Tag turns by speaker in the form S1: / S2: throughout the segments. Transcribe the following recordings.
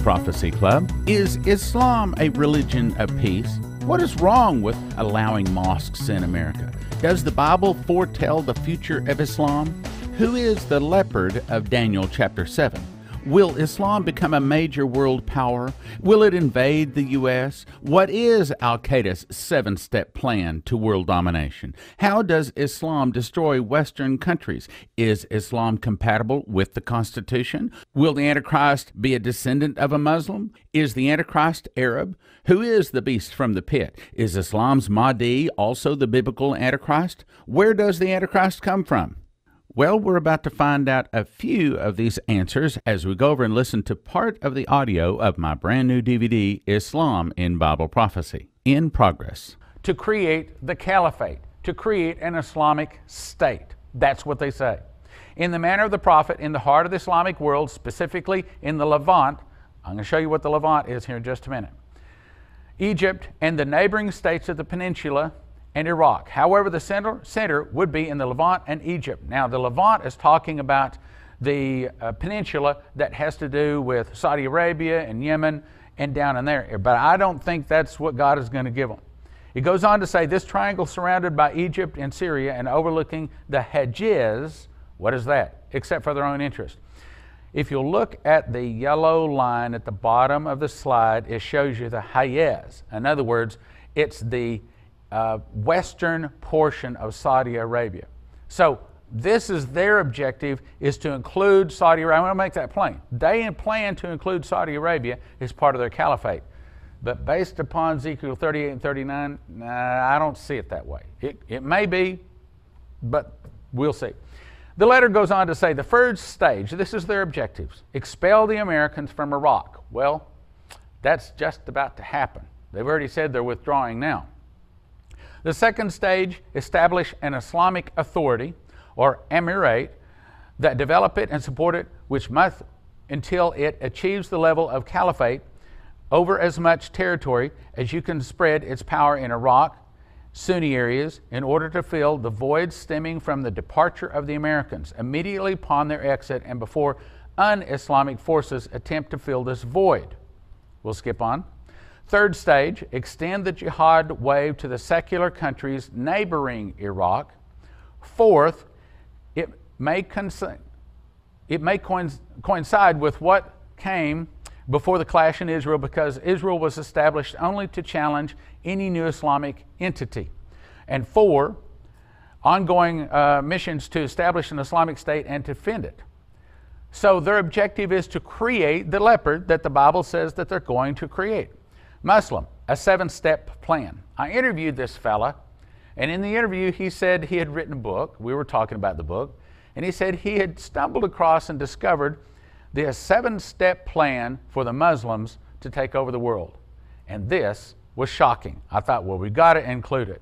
S1: Prophecy Club. Is Islam a religion of peace? What is wrong with allowing mosques in America? Does the Bible foretell the future of Islam? Who is the Leopard of Daniel chapter 7? Will Islam become a major world power? Will it invade the U.S.? What is al-Qaeda's 7-step plan to world domination? How does Islam destroy Western countries? Is Islam compatible with the Constitution? Will the Antichrist be a descendant of a Muslim? Is the Antichrist Arab? Who is the beast from the pit? Is Islam's Mahdi also the biblical Antichrist? Where does the Antichrist come from? Well, we're about to find out a few of these answers as we go over and listen to part of the audio of my brand new DVD, Islam in Bible Prophecy, in progress. To create the caliphate, to create an Islamic state. That's what they say. In the manner of the prophet, in the heart of the Islamic world, specifically in the Levant. I'm going to show you what the Levant is here in just a minute. Egypt and the neighboring states of the peninsula and Iraq. However, the center would be in the Levant and Egypt. Now, the Levant is talking about the peninsula that has to do with Saudi Arabia and Yemen and down in there. But I don't think that's what God is going to give them. It goes on to say, this triangle surrounded by Egypt and Syria and overlooking the Hejaz, what is that? Except for their own interest. If you look at the yellow line at the bottom of the slide, it shows you the Hejaz. In other words, it's the western portion of Saudi Arabia. So this is their objective, is to include Saudi Arabia. I want to make that plain. They plan to include Saudi Arabia as part of their caliphate. But based upon Ezekiel 38 and 39, I don't see it that way. It may be, but we'll see. The letter goes on to say the first stage, this is their objectives, expel the Americans from Iraq. Well, that's just about to happen. They've already said they're withdrawing now. The second stage, establish an Islamic authority or emirate that develop it and support it, which must until it achieves the level of caliphate over as much territory as you can spread its power in Iraq, Sunni areas, in order to fill the void stemming from the departure of the Americans immediately upon their exit and before un-Islamic forces attempt to fill this void. We'll skip on. Third stage, extend the jihad wave to the secular countries neighboring Iraq. Fourth, it may coincide with what came before the clash in Israel, because Israel was established only to challenge any new Islamic entity. And four, ongoing missions to establish an Islamic state and to defend it. So their objective is to create the leopard that the Bible says that they're going to create. Muslim, a 7-step plan. I interviewed this fella, and in the interview he said he had written a book. We were talking about the book, and he said he had stumbled across and discovered the 7-step plan for the Muslims to take over the world. And this was shocking. I thought, well, we've got to include it.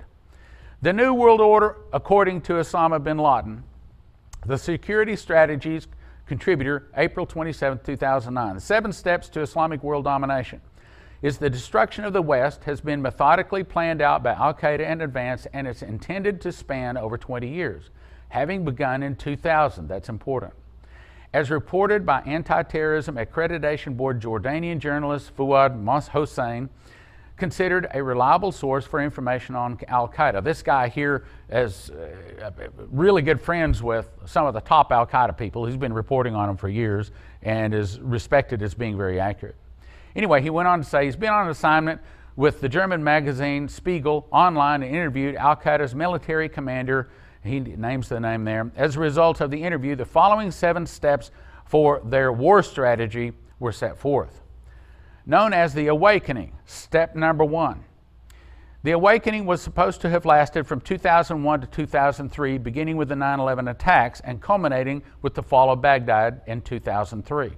S1: The New World Order, according to Osama bin Laden, the Security Strategies Contributor, April 27, 2009. The 7 steps to Islamic world domination is the destruction of the West has been methodically planned out by al-Qaeda in advance, and it's intended to span over 20 years, having begun in 2000. That's important. As reported by Anti-Terrorism Accreditation Board Jordanian journalist Fuad Hossein, considered a reliable source for information on al-Qaeda. This guy here is really good friends with some of the top al-Qaeda people. He's been reporting on them for years and is respected as being very accurate. Anyway, he went on to say he's been on assignment with the German magazine Spiegel online and interviewed al-Qaeda's military commander. He names the name there. As a result of the interview, the following 7 steps for their war strategy were set forth. Known as the Awakening, step number 1. The Awakening was supposed to have lasted from 2001 to 2003, beginning with the 9/11 attacks and culminating with the fall of Baghdad in 2003.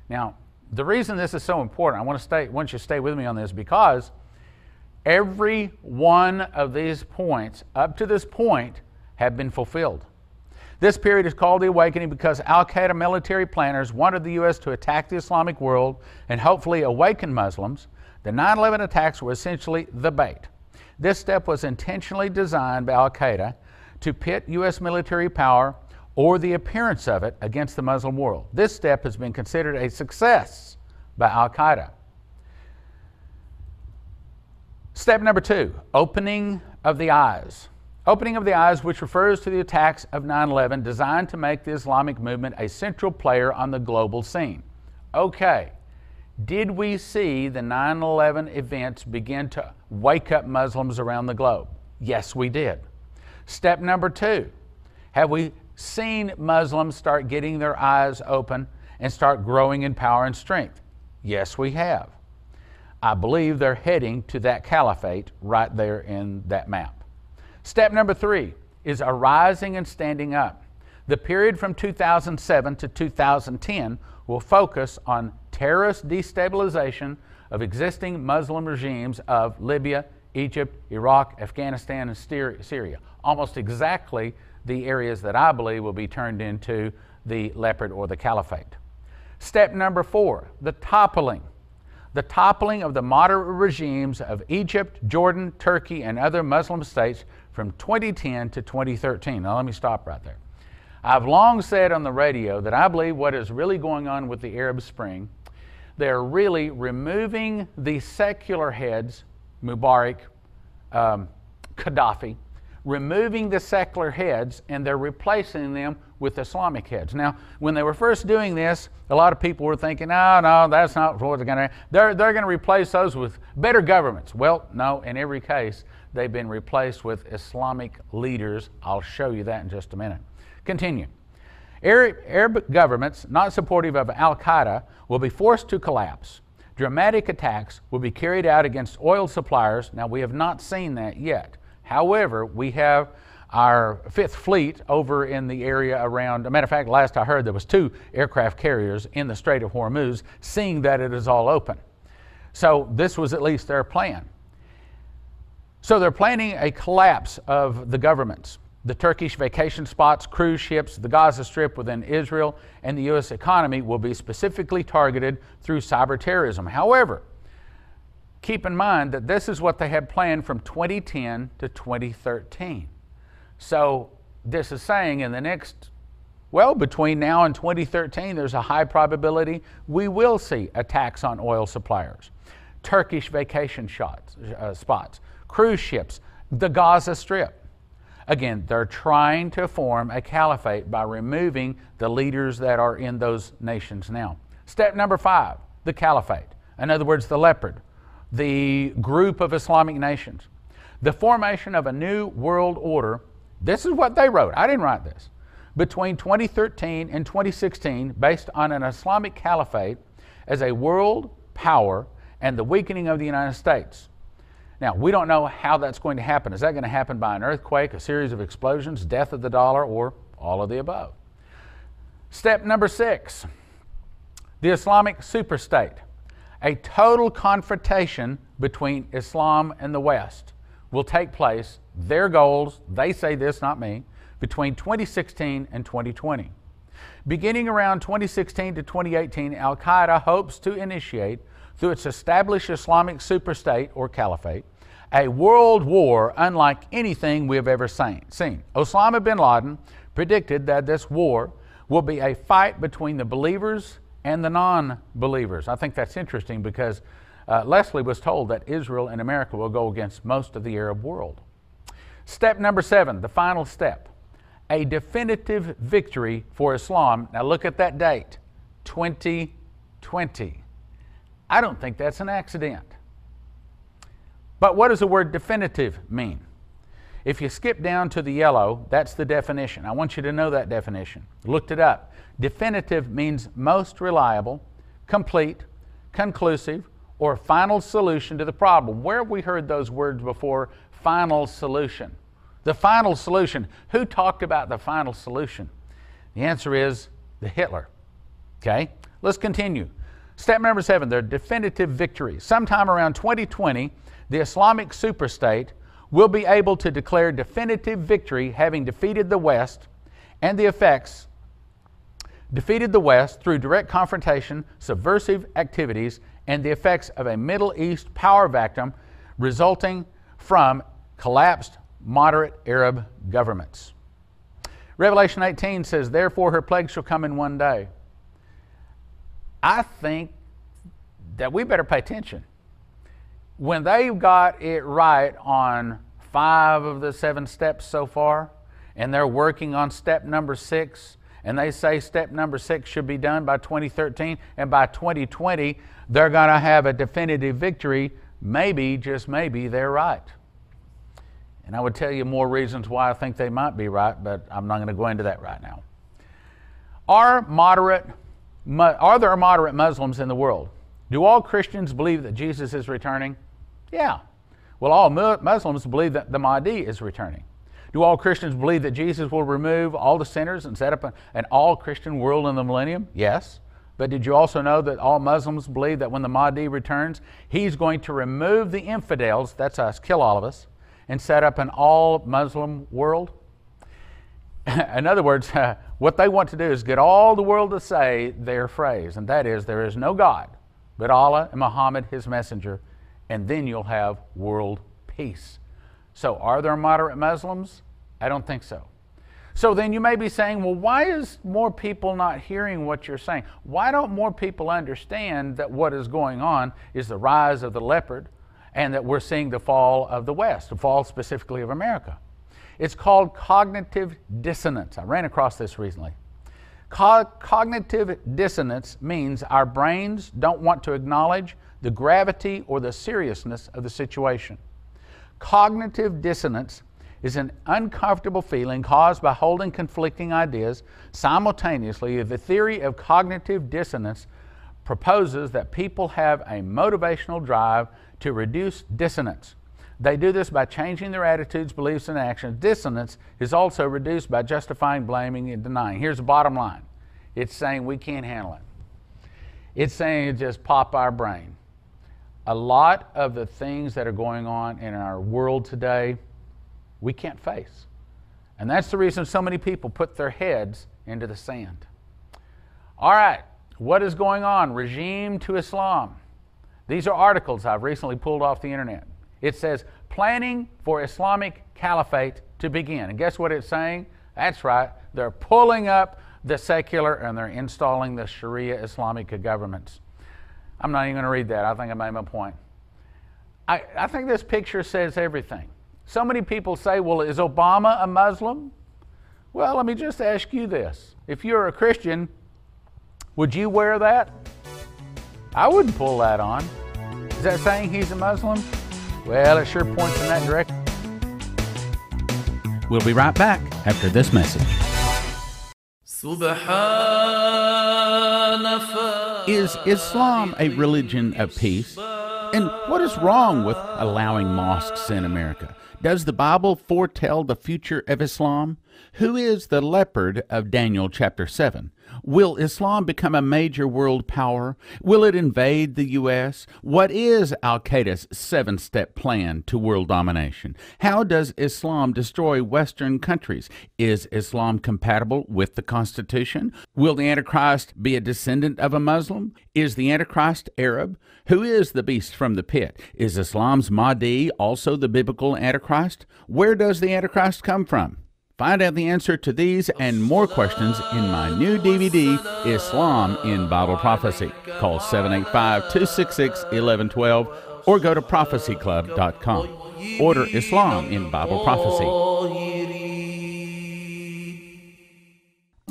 S1: Now, the reason this is so important, I want you to stay with me on this, because every one of these points up to this point have been fulfilled. This period is called the Awakening because al-Qaeda military planners wanted the U.S. to attack the Islamic world and hopefully awaken Muslims. The 9/11 attacks were essentially the bait. This step was intentionally designed by al-Qaeda to pit U.S. military power or the appearance of it against the Muslim world. This step has been considered a success by al-Qaeda. Step number 2, opening of the eyes. Opening of the eyes, which refers to the attacks of 9/11 designed to make the Islamic movement a central player on the global scene. Okay, did we see the 9/11 events begin to wake up Muslims around the globe? Yes, we did. Step number 2, have we seen Muslims start getting their eyes open and start growing in power and strength? Yes, we have. I believe they're heading to that caliphate right there in that map. Step number 3 is arising and standing up. The period from 2007 to 2010 will focus on terrorist destabilization of existing Muslim regimes of Libya, Egypt, Iraq, Afghanistan, and Syria. Almost exactly the areas that I believe will be turned into the Leopard or the caliphate. Step number 4, the toppling. The toppling of the moderate regimes of Egypt, Jordan, Turkey, and other Muslim states from 2010 to 2013. Now let me stop right there. I've long said on the radio that I believe what is really going on with the Arab Spring, they're really removing the secular heads, Mubarak, Gaddafi, removing the secular heads, and they're replacing them with Islamic heads. Now, when they were first doing this, a lot of people were thinking, no, that's not what they're going to, they're going to replace those with better governments. Well, no, in every case, they've been replaced with Islamic leaders. I'll show you that in just a minute. Continue. Arab governments not supportive of al-Qaeda will be forced to collapse. Dramatic attacks will be carried out against oil suppliers. Now, we have not seen that yet. However, we have our 5th Fleet over in the area around, as a matter of fact, last I heard there was 2 aircraft carriers in the Strait of Hormuz, seeing that it is all open. So this was at least their plan. So they're planning a collapse of the governments, the Turkish vacation spots, cruise ships, the Gaza Strip within Israel, and the U.S. economy will be specifically targeted through cyber terrorism. However, keep in mind that this is what they had planned from 2010 to 2013. So this is saying in the next, well, between now and 2013, there's a high probability we will see attacks on oil suppliers, Turkish vacation spots, cruise ships, the Gaza Strip. Again, they're trying to form a caliphate by removing the leaders that are in those nations now. Step number 5, the caliphate. In other words, the Leopard, the group of Islamic nations. The formation of a new world order. This is what they wrote. I didn't write this. Between 2013 and 2016, based on an Islamic caliphate as a world power and the weakening of the United States. Now, we don't know how that's going to happen. Is that going to happen by an earthquake, a series of explosions, death of the dollar, or all of the above? Step number 6, the Islamic superstate. A total confrontation between Islam and the West will take place. Their goals, they say this, not me, between 2016 and 2020. Beginning around 2016 to 2018, al-Qaeda hopes to initiate, through its established Islamic superstate or caliphate, a world war unlike anything we have ever seen. Osama bin Laden predicted that this war will be a fight between the believers and the non-believers. I think that's interesting because Leslie was told that Israel and America will go against most of the Arab world. Step number 7, the final step, a definitive victory for Islam. Now look at that date, 2020. I don't think that's an accident. But what does the word definitive mean? If you skip down to the yellow, that's the definition. I want you to know that definition. Looked it up. Definitive means most reliable, complete, conclusive, or final solution to the problem. Where have we heard those words before? Final solution. The final solution. Who talked about the final solution? The answer is the Hitler. Okay, let's continue. Step number 7, their definitive victory. Sometime around 2020, the Islamic superstate will be able to declare definitive victory, having defeated the West and the effects, defeated the West through direct confrontation, subversive activities, and the effects of a Middle East power vacuum resulting from collapsed moderate Arab governments. Revelation 18 says, therefore her plague shall come in one day. I think that we better pay attention. When they've got it right on 5 of the 7 steps so far, and they're working on step number 6, and they say step number 6 should be done by 2013, and by 2020 they're going to have a definitive victory, maybe, just maybe, they're right. And I would tell you more reasons why I think they might be right, but I'm not going to go into that right now. Are there moderate Muslims in the world? Do all Christians believe that Jesus is returning? Yeah. Well, all Muslims believe that the Mahdi is returning. Do all Christians believe that Jesus will remove all the sinners and set up an all-Christian world in the millennium? Yes. But did you also know that all Muslims believe that when the Mahdi returns, he's going to remove the infidels, that's us, kill all of us, and set up an all-Muslim world? In other words, what they want to do is get all the world to say their phrase, and that is, there is no God but Allah and Muhammad, his messenger, and then you'll have world peace. So are there moderate Muslims? I don't think so. So then you may be saying, well, why is more people not hearing what you're saying? Why don't more people understand that what is going on is the rise of the Leopard and that we're seeing the fall of the West, the fall specifically of America? It's called cognitive dissonance. I ran across this recently. Cognitive dissonance means our brains don't want to acknowledge the gravity or the seriousness of the situation. Cognitive dissonance is an uncomfortable feeling caused by holding conflicting ideas simultaneously. The theory of cognitive dissonance proposes that people have a motivational drive to reduce dissonance. They do this by changing their attitudes, beliefs, and actions. Dissonance is also reduced by justifying, blaming, and denying. Here's the bottom line. It's saying we can't handle it. It's saying it just pop our brain. A lot of the things that are going on in our world today, we can't face. And that's the reason so many people put their heads into the sand. All right, what is going on? Regime to Islam. These are articles I've recently pulled off the internet. It says, planning for Islamic caliphate to begin. And guess what it's saying? That's right, they're pulling up the secular and they're installing the Sharia Islamic governments. I'm not even going to read that. I think I made my point. I think this picture says everything. So many people say, well, is Obama a Muslim? Well, let me just ask you this. If you're a Christian, would you wear that? I wouldn't pull that on. Is that saying he's a Muslim? Well, it sure points in that direction. We'll be right back after this message. Is Islam a religion of peace? And what is wrong with allowing mosques in America? Does the Bible foretell the future of Islam? Who is the leopard of Daniel chapter 7? Will Islam become a major world power? Will it invade the U.S.? What is al-Qaeda's 7-step plan to world domination? How does Islam destroy Western countries? Is Islam compatible with the Constitution? Will the Antichrist be a descendant of a Muslim? Is the Antichrist Arab? Who is the beast from the pit? Is Islam's Mahdi also the biblical Antichrist? Where does the Antichrist come from? Find out the answer to these and more questions in my new DVD, Islam in Bible Prophecy. Call 785-266-1112 or go to prophecyclub.com. Order Islam in Bible Prophecy.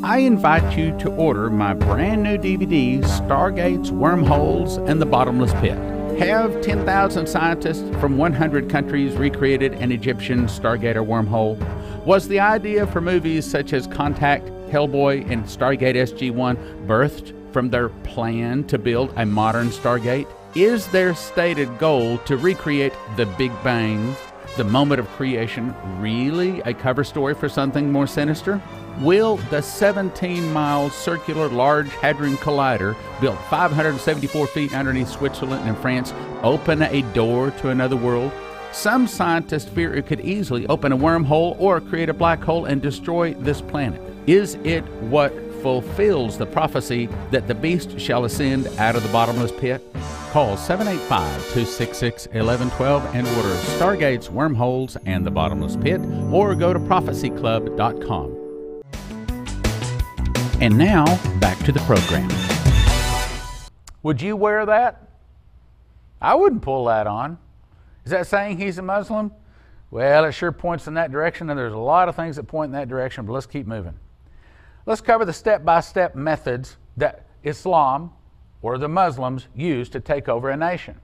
S1: I invite you to order my brand new DVD, Stargates, Wormholes, and the Bottomless Pit. Have 10,000 scientists from 100 countries recreated an Egyptian Stargater wormhole? Was the idea for movies such as Contact, Hellboy, and Stargate SG-1 birthed from their plan to build a modern Stargate? Is their stated goal to recreate the Big Bang, the moment of creation, really a cover story for something more sinister? Will the 17-mile circular Large Hadron Collider, built 574 feet underneath Switzerland and France, open a door to another world? Some scientists fear it could easily open a wormhole or create a black hole and destroy this planet. Is it what fulfills the prophecy that the beast shall ascend out of the bottomless pit? Call 785-266-1112 and order Stargates, Wormholes, and the Bottomless Pit, or go to prophecyclub.com. And now, back to the program. Would you wear that? I wouldn't pull that on. Is that saying he's a Muslim? Well, it sure points in that direction, and there's a lot of things that point in that direction, but let's keep moving. Let's cover the step-by-step methods that Islam, or the Muslims, use to take over a nation.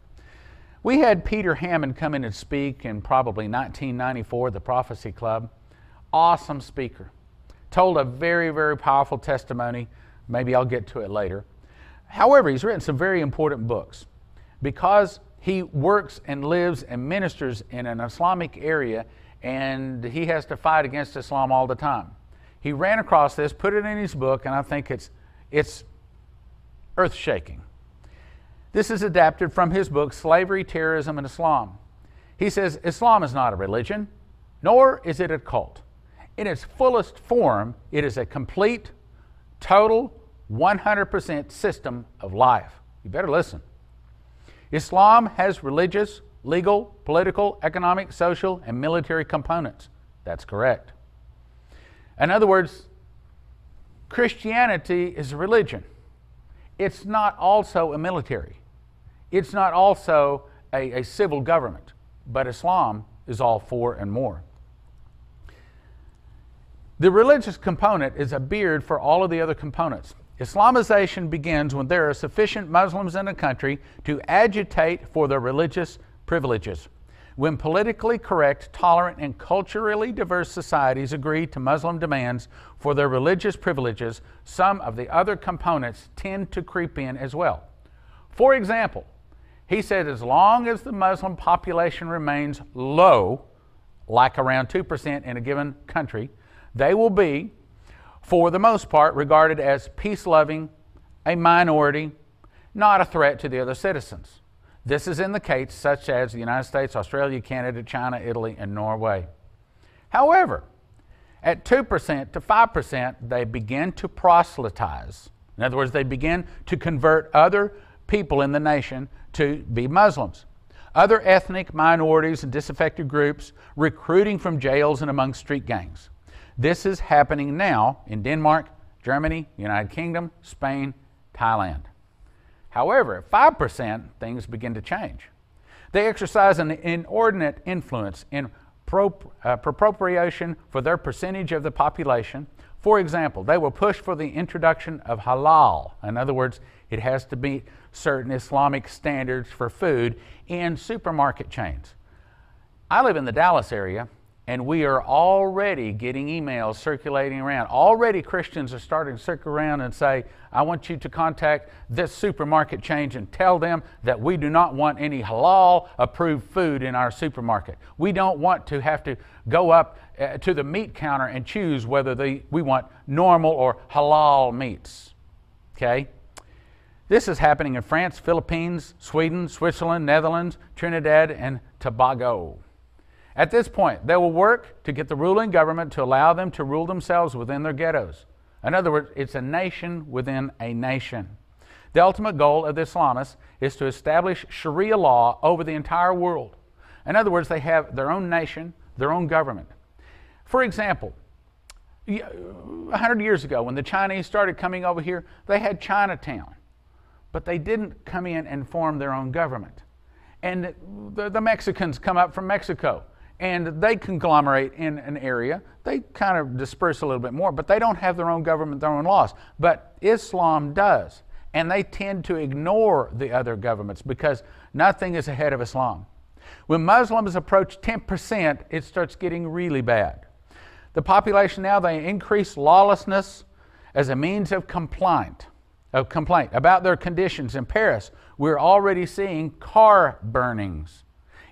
S1: We had Peter Hammond come in and speak in probably 1994 at the Prophecy Club. Awesome speaker. Told a very, very powerful testimony. Maybe I'll get to it later. However, he's written some very important books. Because he works and lives and ministers in an Islamic area, and he has to fight against Islam all the time. He ran across this, put it in his book, and I think it's earth-shaking. This is adapted from his book, Slavery, Terrorism, and Islam. He says, Islam is not a religion, nor is it a cult. In its fullest form, it is a complete, total, 100% system of life. You better listen. Islam has religious, legal, political, economic, social, and military components. That's correct. In other words, Christianity is a religion. It's not also a military. It's not also a civil government. But Islam is all four and more. The religious component is a beard for all of the other components. Islamization begins when there are sufficient Muslims in a country to agitate for their religious privileges. When politically correct, tolerant, and culturally diverse societies agree to Muslim demands for their religious privileges, some of the other components tend to creep in as well. For example, he said as long as the Muslim population remains low, like around 2% in a given country, they will be, for the most part, regarded as peace-loving, a minority, not a threat to the other citizens. This is in the case such as the United States, Australia, Canada, China, Italy, and Norway. However, at 2% to 5%, they begin to proselytize. In other words, they begin to convert other people in the nation to be Muslims. Other ethnic minorities and disaffected groups recruiting from jails and among street gangs. This is happening now in Denmark, Germany, United Kingdom, Spain, Thailand. However, at 5%, things begin to change. They exercise an inordinate influence in appropriation for their percentage of the population. For example, they will push for the introduction of halal. In other words, it has to meet certain Islamic standards for food in supermarket chains. I live in the Dallas area, and we are already getting emails circulating around. Already Christians are starting to circle around and say, I want you to contact this supermarket chain and tell them that we do not want any halal approved food in our supermarket. We don't want to have to go up to the meat counter and choose whether we want normal or halal meats. Okay? This is happening in France, Philippines, Sweden, Switzerland, Netherlands, Trinidad, and Tobago. At this point, they will work to get the ruling government to allow them to rule themselves within their ghettos. In other words, it's a nation within a nation. The ultimate goal of the Islamists is to establish Sharia law over the entire world. In other words, they have their own nation, their own government. For example, 100 years ago, when the Chinese started coming over here, they had Chinatown, but they didn't come in and form their own government. And the Mexicans come up from Mexico, and they conglomerate in an area. They kind of disperse a little bit more, but they don't have their own government, their own laws. But Islam does, and they tend to ignore the other governments because nothing is ahead of Islam. When Muslims approach 10%, it starts getting really bad. The population now, they increase lawlessness as a means of complaint about their conditions. In Paris, we're already seeing car burnings.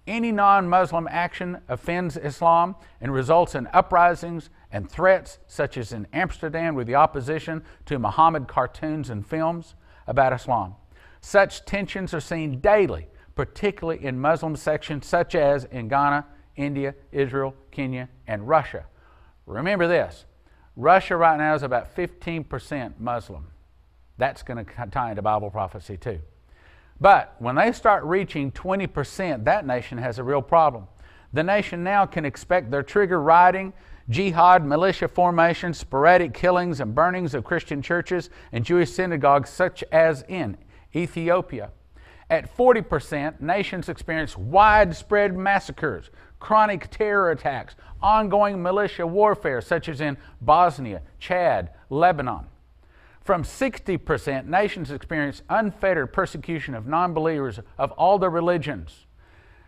S1: Any non-Muslim action offends Islam and results in uprisings and threats, such as in Amsterdam with the opposition to Muhammad cartoons and films about Islam. Such tensions are seen daily, particularly in Muslim sections such as in Ghana, India, Israel, Kenya, and Russia. Remember this, Russia right now is about 15% Muslim. That's going to tie into Bible prophecy too. But when they start reaching 20%, that nation has a real problem. The nation now can expect their trigger riding, jihad, militia formations, sporadic killings and burnings of Christian churches and Jewish synagogues such as in Ethiopia. At 40%, nations experience widespread massacres, chronic terror attacks, ongoing militia warfare, such as in Bosnia, Chad, Lebanon. From 60%, nations experience unfettered persecution of non-believers of all their religions,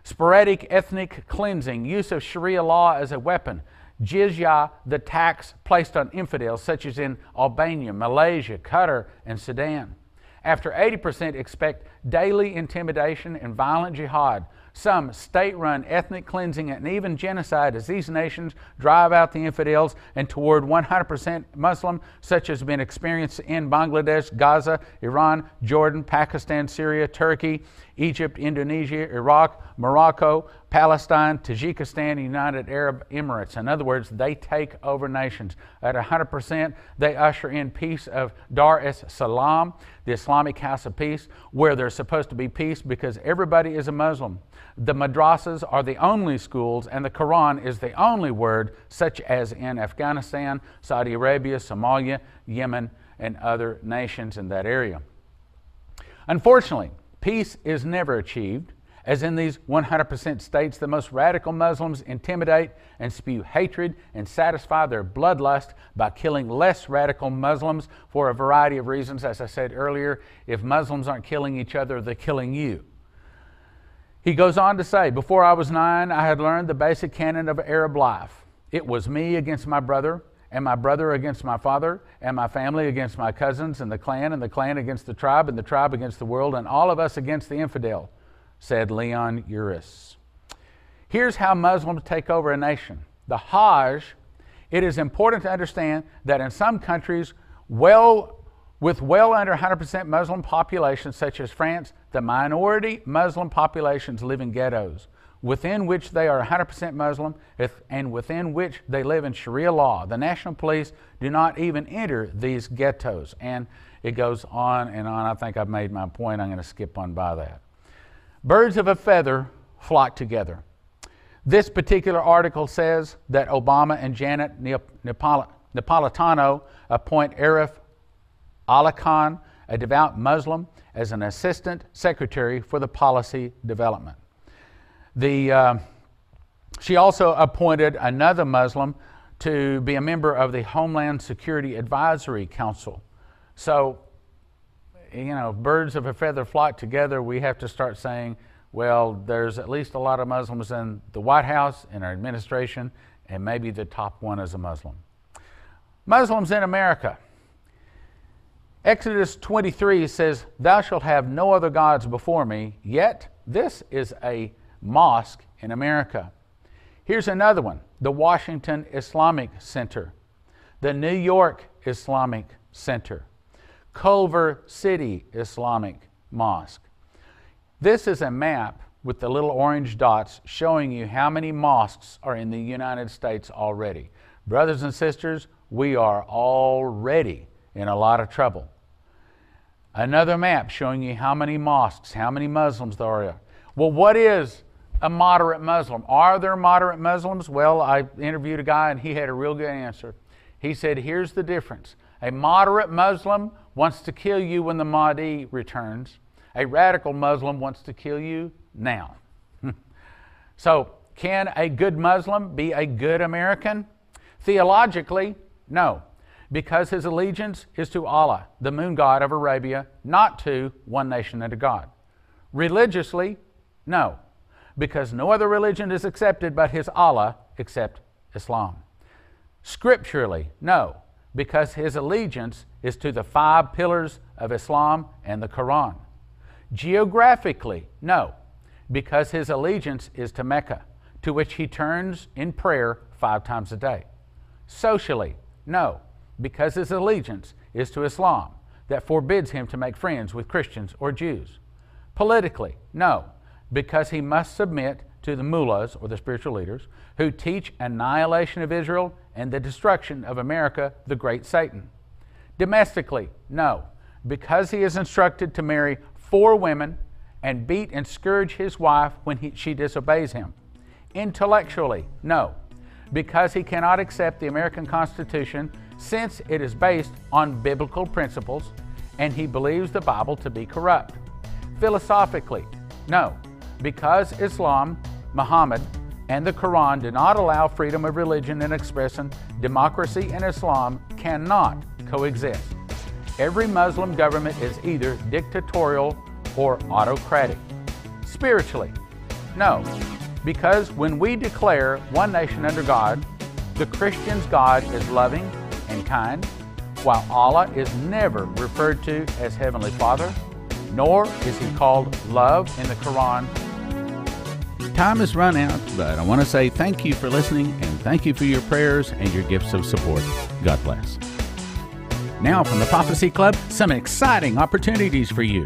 S1: sporadic ethnic cleansing, use of Sharia law as a weapon, jizya, the tax placed on infidels, such as in Albania, Malaysia, Qatar, and Sudan. After 80% expect daily intimidation and violent jihad, some state-run ethnic cleansing and even genocide as these nations drive out the infidels and toward 100% Muslim, such as has been experienced in Bangladesh, Gaza, Iran, Jordan, Pakistan, Syria, Turkey, Egypt, Indonesia, Iraq, Morocco, Palestine, Tajikistan, United Arab Emirates. In other words, they take over nations. At 100%, they usher in peace of Dar es Salaam, the Islamic House of Peace, where there's supposed to be peace because everybody is a Muslim. The madrasas are the only schools, and the Quran is the only word, such as in Afghanistan, Saudi Arabia, Somalia, Yemen, and other nations in that area. Unfortunately, peace is never achieved, as in these 100% states, the most radical Muslims intimidate and spew hatred and satisfy their bloodlust by killing less radical Muslims for a variety of reasons. As I said earlier, if Muslims aren't killing each other, they're killing you. He goes on to say, before I was 9, I had learned the basic canon of Arab life. It was me against my brother, and my brother against my father, and my family against my cousins, and the clan against the tribe, and the tribe against the world, and all of us against the infidel, said Leon Uris. Here's how Muslims take over a nation. The Hajj, it is important to understand that in some countries with well under 100% Muslim populations, such as France, the minority Muslim populations live in ghettos, within which they are 100% Muslim and within which they live in Sharia law. The national police do not even enter these ghettos. And it goes on and on. I think I've made my point. I'm going to skip on by that. Birds of a feather flock together. This particular article says that Obama and Janet Napolitano appoint Arif Ali Khan, a devout Muslim, as an assistant secretary for the policy development. She also appointed another Muslim to be a member of the Homeland Security Advisory Council. So, you know, birds of a feather flock together. We have to start saying, well, there's at least a lot of Muslims in the White House, in our administration, and maybe the top one is a Muslim. Muslims in America. Exodus 23 says, "Thou shalt have no other gods before me," yet this is a mosque in America. Here's another one, the Washington Islamic Center, the New York Islamic Center, Culver City Islamic Mosque. This is a map with the little orange dots showing you how many mosques are in the United States already. Brothers and sisters, we are already in a lot of trouble. Another map showing you how many mosques, how many Muslims there are. Well, what is a moderate Muslim? Are there moderate Muslims? Well, I interviewed a guy and he had a real good answer. He said, here's the difference. A moderate Muslim wants to kill you when the Mahdi returns. A radical Muslim wants to kill you now. So, can a good Muslim be a good American? Theologically, no, because his allegiance is to Allah, the moon god of Arabia, not to one nation under God. Religiously, no, because no other religion is accepted but his Allah except Islam. Scripturally, no, because his allegiance is to the 5 pillars of Islam and the Quran. Geographically, no, because his allegiance is to Mecca, to which he turns in prayer 5 times a day. Socially, no, because his allegiance is to Islam, that forbids him to make friends with Christians or Jews. Politically, no, because he must submit to the mullahs, or the spiritual leaders, who teach annihilation of Israel and the destruction of America, the great Satan. Domestically, no, because he is instructed to marry 4 women and beat and scourge his wife when she disobeys him. Intellectually, no, because he cannot accept the American Constitution since it is based on biblical principles and he believes the Bible to be corrupt. Philosophically, no, because Islam, Muhammad, and the Quran do not allow freedom of religion and expression, democracy and Islam cannot coexist. Every Muslim government is either dictatorial or autocratic. Spiritually, no, because when we declare one nation under God, the Christian's God is loving and kind, while Allah is never referred to as Heavenly Father, nor is He called love in the Quran. Time has run out, but I want to say thank you for listening and thank you for your prayers and your gifts of support. God bless. Now from the Prophecy Club, some exciting opportunities for you.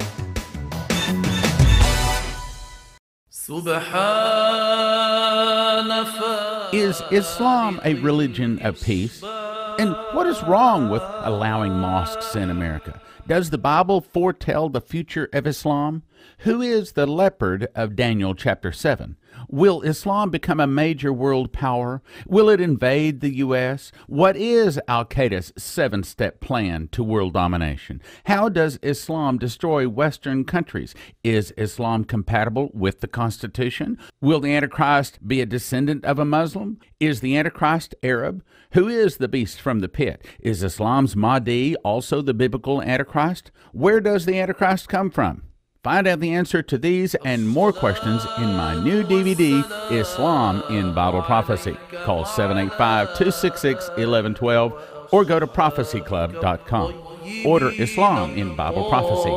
S1: Is Islam a religion of peace? And what is wrong with allowing mosques in America? Does the Bible foretell the future of Islam? Who is the Leopard of Daniel chapter 7? Will Islam become a major world power? Will it invade the U.S.? What is al-Qaeda's 7-step plan to world domination? How does Islam destroy Western countries? Is Islam compatible with the Constitution? Will the Antichrist be a descendant of a Muslim? Is the Antichrist Arab? Who is the beast from the pit? Is Islam's Mahdi also the biblical Antichrist? Where does the Antichrist come from? Find out the answer to these and more questions in my new DVD, Islam in Bible Prophecy. Call 785-266-1112 or go to prophecyclub.com. Order Islam in Bible Prophecy.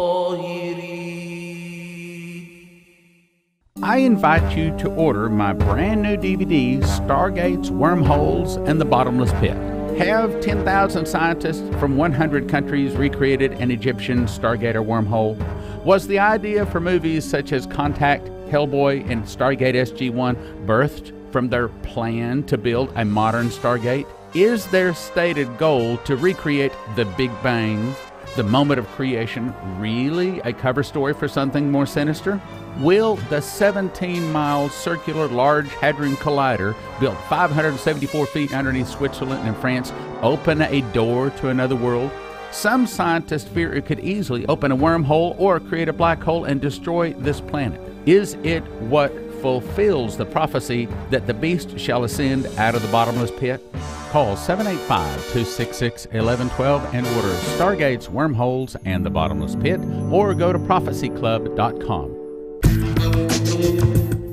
S1: I invite you to order my brand new DVD, Stargates, Wormholes, and the Bottomless Pit. Have 10,000 scientists from 100 countries recreated an Egyptian Stargater wormhole? Was the idea for movies such as Contact, Hellboy, and Stargate SG-1 birthed from their plan to build a modern Stargate? Is their stated goal to recreate the Big Bang, the moment of creation, really a cover story for something more sinister? Will the 17-mile circular Large Hadron Collider, built 574 feet underneath Switzerland and France, open a door to another world? Some scientists fear it could easily open a wormhole or create a black hole and destroy this planet. Is it what fulfills the prophecy that the beast shall ascend out of the bottomless pit? Call 785-266-1112 and order Stargates, Wormholes, and the Bottomless Pit, or go to prophecyclub.com.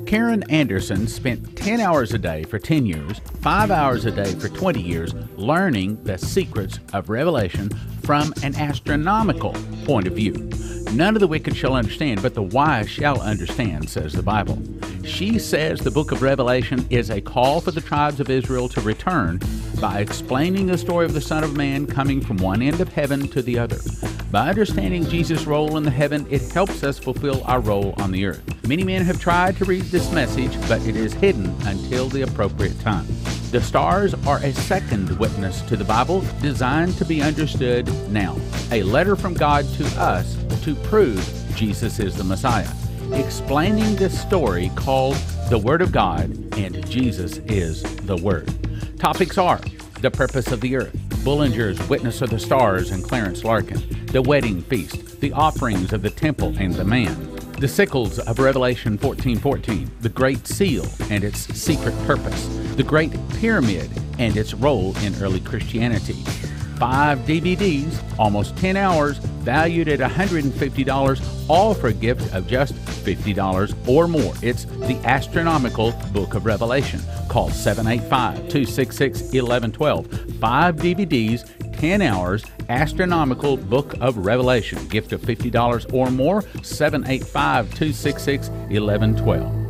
S1: Karen Anderson spent 10 hours a day for 10 years, 5 hours a day for 20 years, learning the secrets of Revelation from an astronomical point of view. None of the wicked shall understand, but the wise shall understand, says the Bible. She says the book of Revelation is a call for the tribes of Israel to return by explaining the story of the Son of Man coming from one end of heaven to the other. By understanding Jesus' role in the heaven, it helps us fulfill our role on the earth. Many men have tried to read this message, but it is hidden until the appropriate time. The stars are a second witness to the Bible, designed to be understood now. A letter from God to us to prove Jesus is the Messiah. Explaining this story called The Word of God and Jesus is the Word. Topics are the purpose of the earth, Bullinger's Witness of the Stars and Clarence Larkin, the wedding feast, the offerings of the temple and the man, the sickles of Revelation 14:14, the Great Seal and its secret purpose, the Great Pyramid and its role in early Christianity. 5 DVDs, almost 10 hours, valued at $150, all for a gift of just $50 or more. It's the astronomical book of Revelation. Call 785-266-1112. 5 DVDs, 10 hours, astronomical book of Revelation. Gift of $50 or more, 785-266-1112.